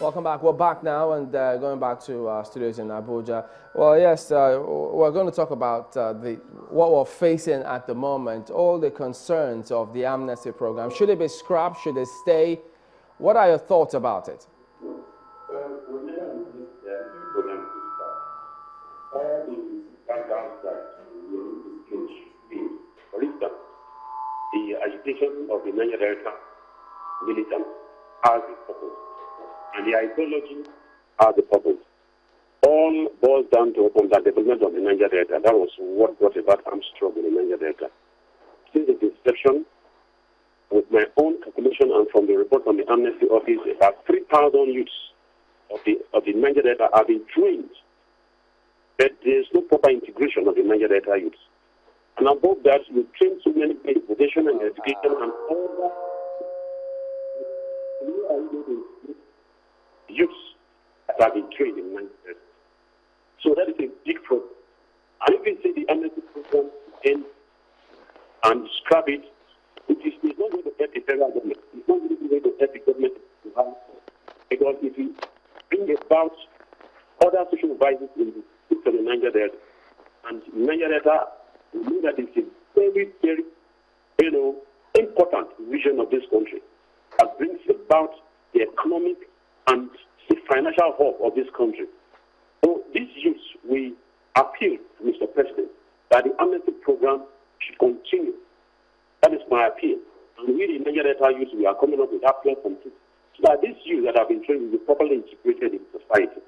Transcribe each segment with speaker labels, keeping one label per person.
Speaker 1: Welcome back. We're back now and going back to our studios in Abuja. Well, yes, we're going to talk about what we're facing at the moment, all the concerns of the amnesty program. Should it be scrapped? Should it stay? What are your thoughts about it?
Speaker 2: Whenever we use the program to start, all the background that we need to change is, for instance, the agitation of the Niger Delta militants has a purpose, and the ideology has a purpose. All boils down to the development of the Niger Delta. That was what brought about armed struggle in Niger Delta. Since its inception, with my own calculation and from the report from the Amnesty Office, about 3,000 youths of the Niger Delta have been trained, but there is no proper integration of the Niger Delta youths. And above that, we train so many people, education and education and all that. Youths that have been trained in Niger Delta. So that is a big problem. And if you see the amnesty program end and scrap it, it's not going to help the federal government. It's not really going to help the government to have, because if you bring about other social vices in the state of the Niger Delta, and Niger Delta, we know that it's a very, very, important region of this country that brings about the economic and the financial hub of this country. So these youths, we appeal to Mr. President that the amnesty program should continue. That is my appeal. And we, the Niger Delta youth, we are coming up with that platform too, so that these youth that have been trained will be properly integrated in society.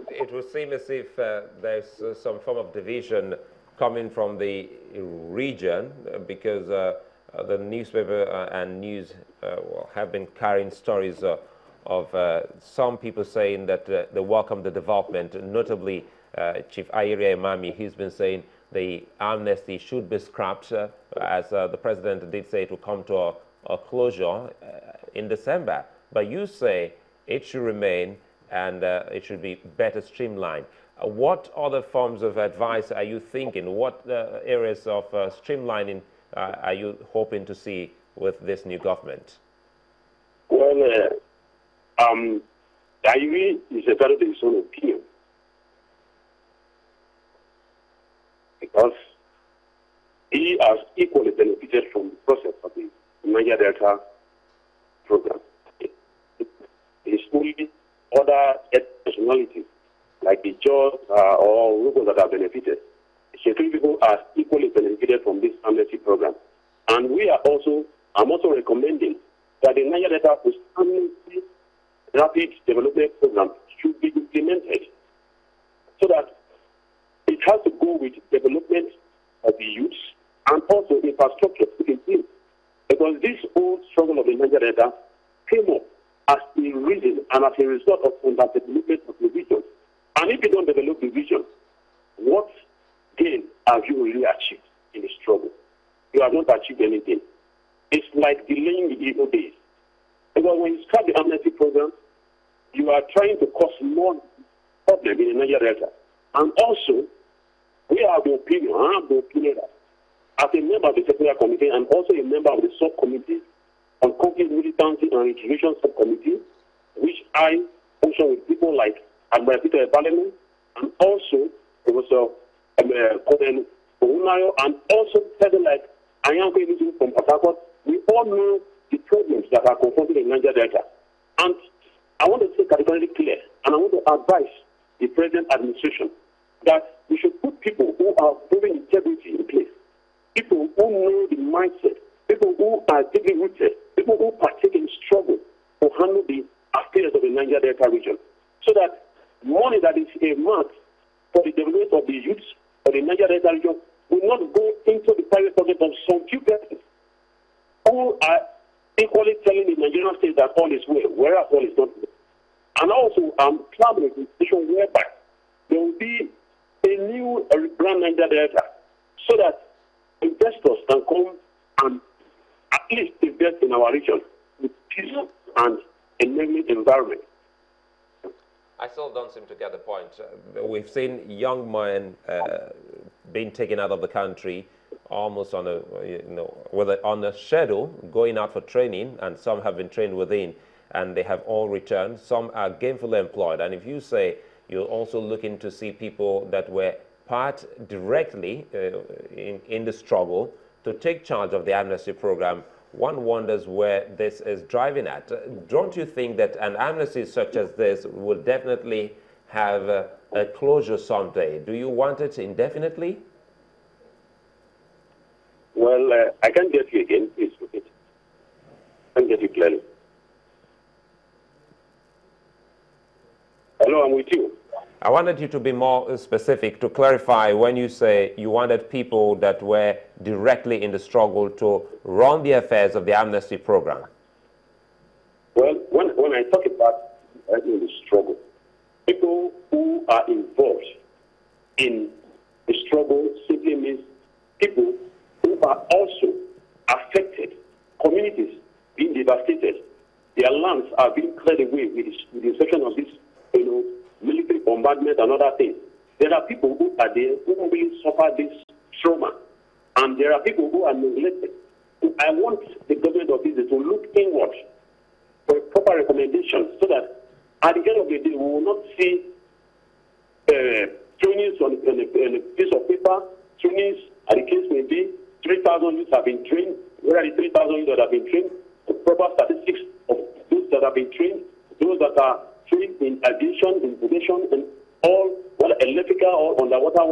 Speaker 3: It would seem as if there's some form of division coming from the region because the newspaper and news have been carrying stories of some people saying that they welcome the development, notably Chief Ayere Imami. He's been saying the amnesty should be scrapped, as the president did say it will come to a closure in December. But you say it should remain and it should be better streamlined. What other forms of advice are you thinking? What areas of streamlining are you hoping to see with this new government?
Speaker 2: Well, Ayere is entitled to his own opinion, because he has equally benefited from the process of the Niger Delta program. His only other nationalities, like the Jaws or Rugos that have benefited, Shekiri people are equally benefited from this amnesty program. And I'm also recommending that the Niger Delta post-amnesty rapid development program should be implemented, so that it has to go with development of the youths and also infrastructure to improve. Because this whole struggle of the Niger Delta came up as a reason and as a result of underdevelopment of the region. And if you don't develop the region, what gain have you really achieved in the struggle? You have not achieved anything. It's like delaying the evil days. Because when you start the amnesty program, you are trying to cause more problem in the Niger Delta. And also, we have the opinion, I have the opinion that as a member of the Secretariat Committee and also a member of the subcommittee on conflict militancy and integration subcommittee, which I function with people like Admiral Peter Ebaleman and also Professor Colin Ounayo and also people like Ayanko Emizu from Port Harcourt. We all know the problems that are confronted in Niger Delta. And I want to say categorically clear, and I want to advise the present administration that we should put people who are proving integrity in place, people who know the mindset, people who are deeply rooted, people who partake in struggle to handle the affairs of the Niger Delta region, so that money that is earmarked for the development of the youths of the Niger Delta region will not go into the private pocket of some few persons who are equally telling the Nigerian state that all is well, whereas all is not well. And also, I'm clamoring for a situation whereby there will be a new Grand Niger Delta, so that investors can come and at least invest in our region with peace and a enabling environment.
Speaker 3: I still don't seem to get the point. We've seen young men being taken out of the country almost on a, on a schedule, going out for training, and some have been trained within, and they have all returned. Some are gainfully employed. And if you say you're also looking to see people that were part directly in the struggle to take charge of the amnesty program, one wonders where this is driving at. Don't you think that an amnesty such as this will definitely have a closure someday? Do you want it indefinitely?
Speaker 2: Well, I can't get you again. Please repeat. I can't get you clearly. Hello, I'm with you.
Speaker 3: I wanted you to be more specific, to clarify when you say you wanted people that were directly in the struggle to run the affairs of the amnesty program.
Speaker 2: Well, when I talk about in the struggle, people who are involved in the struggle simply means people who are also affected, communities being devastated, their lands are being cleared away with the inception of this, military bombardment and other things. There are people who are there who really suffer this trauma, and there are people who are neglected. I want the government of Israel to look inward for a proper recommendation so that at the end of the day we will not see trainings on a piece of paper, trainings, as the case may be, 3,000 youths have been trained. Where are the 3,000 youths that have been trained? The proper statistics of those that have been trained, those that are trained in aviation, in aviation, and all, whether electrical or underwater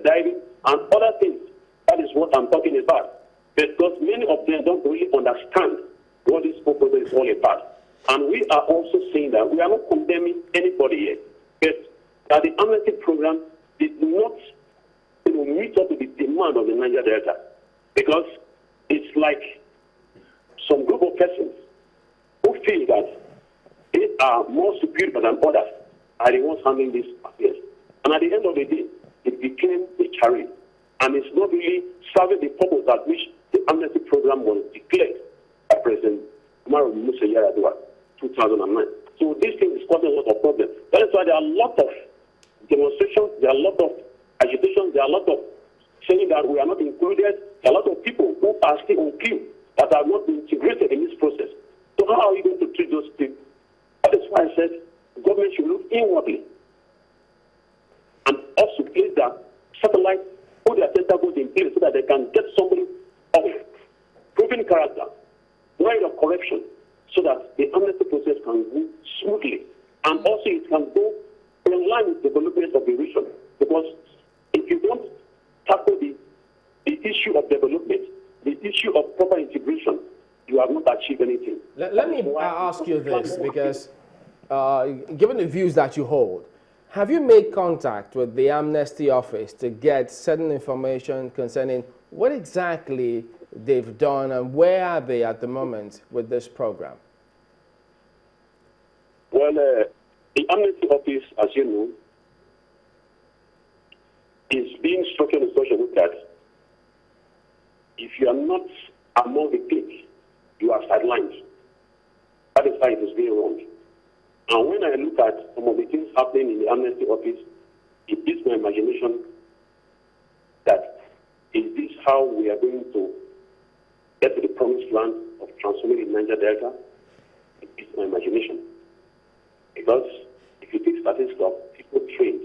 Speaker 2: diving and other things. That is what I'm talking about. Because many of them don't really understand what this proposal is all about. And we are also saying that we are not condemning anybody yet, but that the amnesty program did not meet up to the demand of the Niger Delta. Because it's like some group of persons who feel that they are more superior than others are the ones handling these affairs. And at the end of the day, it became a charade. And it's not really serving the purpose at which the amnesty program was declared by President Umaru Musa Yar'Adua, 2009. So this thing is causing a lot of problems. That is why there are a lot of demonstrations, there are a lot of agitations, there are a lot of saying that we are not included. There are a lot of people who are still on queue that are not integrated in this process. So how are you going to treat those people? That is why I said the government should look inwardly and also place their satellite, put their tentacles in place so that they can get somebody of proven character, void of corruption, so that the amnesty process can go smoothly. And also it can go in line with the development of the region. Because if you don't tackle the issue of development, the issue of proper integration, you have not achieved anything.
Speaker 1: Let me ask you this, because given the views that you hold, have you made contact with the Amnesty Office to get certain information concerning what exactly they've done and where are they at the moment with this program?
Speaker 2: Well, the Amnesty Office, as you know, is being structured in such a way that if you are not among the clique, you are sidelined. That is why it is being wrong. And when I look at some of the things happening in the Amnesty Office, it gives my imagination that is this how we are going to get to the promised land of transforming the Niger Delta? It gives my imagination. Because if you take statistics of people trained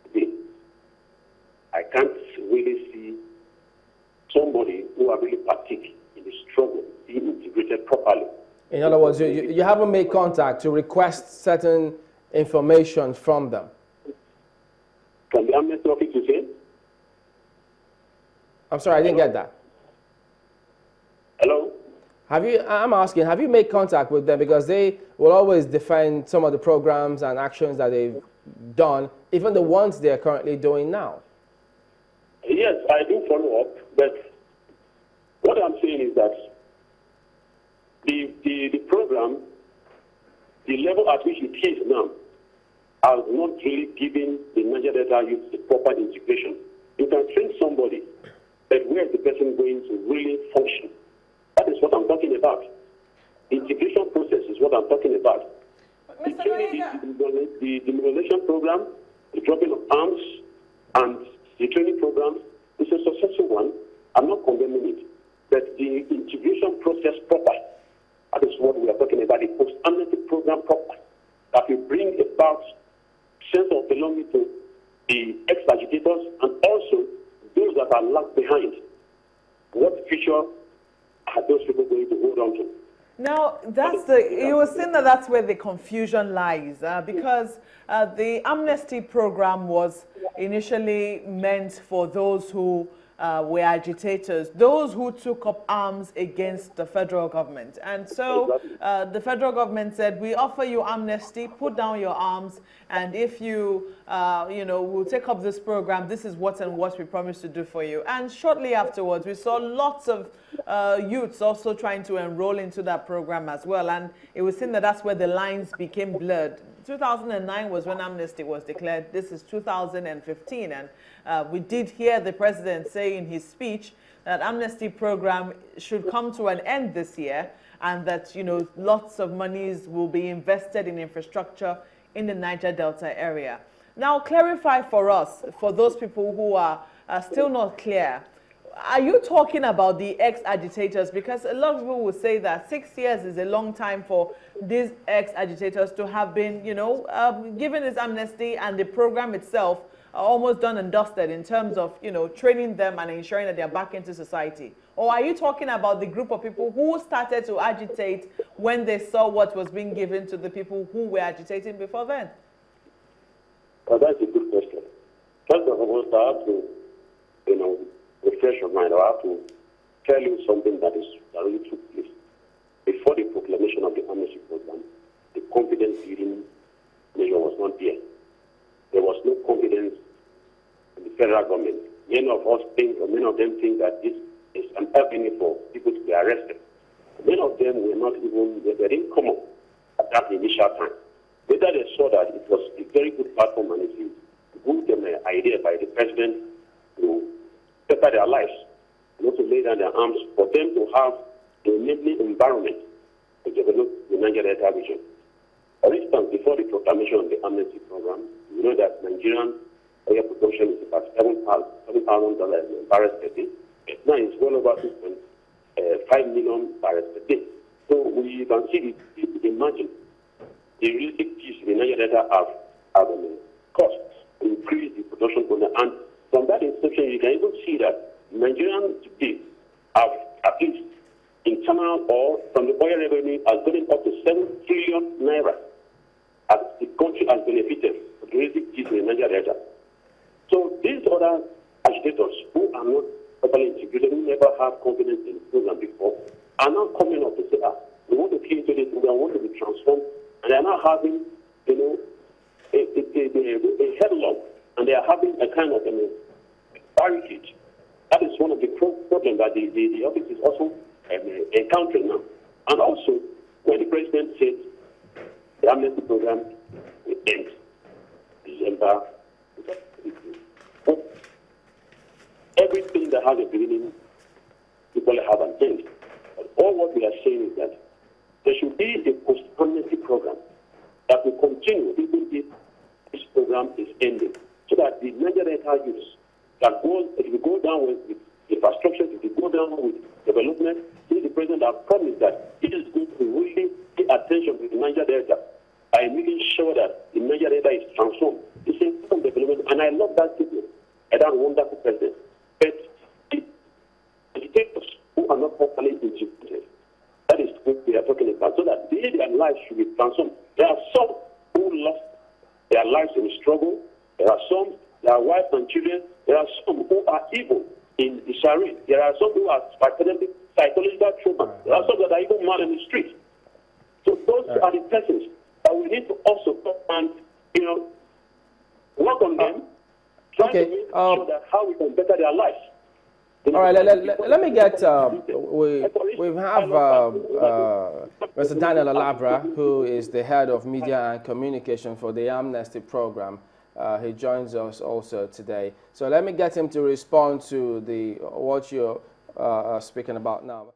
Speaker 2: today, I can't really see somebody who are really partake in the struggle being integrated properly.
Speaker 1: In other words, you haven't made contact to request certain information from them?
Speaker 2: From the Amnesty Office, you say?
Speaker 1: I'm sorry, I didn't get that.
Speaker 2: Hello?
Speaker 1: I'm asking, have you made contact with them? Because they will always defend some of the programs and actions that they've done, even the ones they're currently doing now.
Speaker 2: Yes, I do follow up, but what I'm saying is that the program, the level at which it is now, has not really given the Niger Delta youth the proper integration. You can train somebody, but where is the person going to really function? That is what I'm talking about. The integration process is what I'm talking about. The demobilization program, the dropping of arms, and the training program is a successful one. I'm not condemning it. But the integration process proper, that is what we are talking about, the post-amnesty program proper, that will bring about sense of belonging to the ex-agitators and also those that are left behind. What future are those people going to hold on to?
Speaker 4: Now, you were saying that that's where the confusion lies, because the amnesty program was initially meant for those who were agitators, those who took up arms against the federal government. And so the federal government said, we offer you amnesty, put down your arms, and if you, will take up this program, this is what we promise to do for you. And shortly afterwards, we saw lots of youths also trying to enroll into that program as well. And it was seen that that's where the lines became blurred. 2009 was when amnesty was declared. This is 2015. And we did hear the president say in his speech that amnesty program should come to an end this year, and that, lots of monies will be invested in infrastructure in the Niger Delta area. Now, clarify for us, for those people who are still not clear, are you talking about the ex-agitators? Because a lot of people will say that 6 years is a long time for these ex-agitators to have been, given this amnesty, and the program itself almost done and dusted in terms of, training them and ensuring that they're back into society. Or are you talking about the group of people who started to agitate when they saw what was being given to the people who were agitating before then?
Speaker 2: Well, that's a good question. First of all, I have to, refresh your mind. I have to tell you something that really took place. Before the proclamation of the amnesty program, the confidence building measure was not there. There was no confidence in the federal government. Many of them think that this is an avenue for people to be arrested. Many of them they didn't come up at that initial time. Later they saw that it was a very good platform, and it's a good idea by the president to better their lives, not to lay down their arms, for them to have an enabling environment to develop the Niger Delta region. For instance, before the proclamation of the amnesty program, you know that Nigerian oil production is about $7,000 barrels per day. Now it's well over 2.5 million barrels per day. So we can see imagine the realistic piece the Niger Delta have cost to increase the production. And from that inception, you can even see that Nigerians today have at least internal or from the oil revenue has gone up to 7 trillion naira, as the country has benefited from the realistic piece in the Niger Delta. So these other agitators who are not properly integrated, who never have confidence in the program before, are now coming up to say, we want to key into this program, we want to be transformed, and they are now having, a headlock, and they are having a kind of barricade. That is one of the problems that the office is also encountering now. And also, when the president said the amnesty program will end December, everything that has a beginning, people have an end. But all what we are saying is that there should be a post-amnesty program that will continue even if this program is ending, so that the Niger Delta youths that if you go down with infrastructure, if you go down with development, the president has promised that he is going to really pay attention to the Niger Delta by making sure that the Niger Delta is transformed. It's a development, and I love that statement. I don't wonderful president. But the dictators who are not properly integrated, that is what we are talking about, so that their lives should be transformed. There are some who lost their lives in struggle. There are some, their wives and children. There are some who are evil in the Shari. There are some who are psychological trauma. There are some that are even mad in the street. So those are the persons that we need to also come and, work on them, try to make sure that how we can better their lives.
Speaker 1: All right, let me get, we have Mr. Daniel Alabra, who is the head of media and communication for the amnesty program. He joins us also today. So let me get him to respond to what you're speaking about now.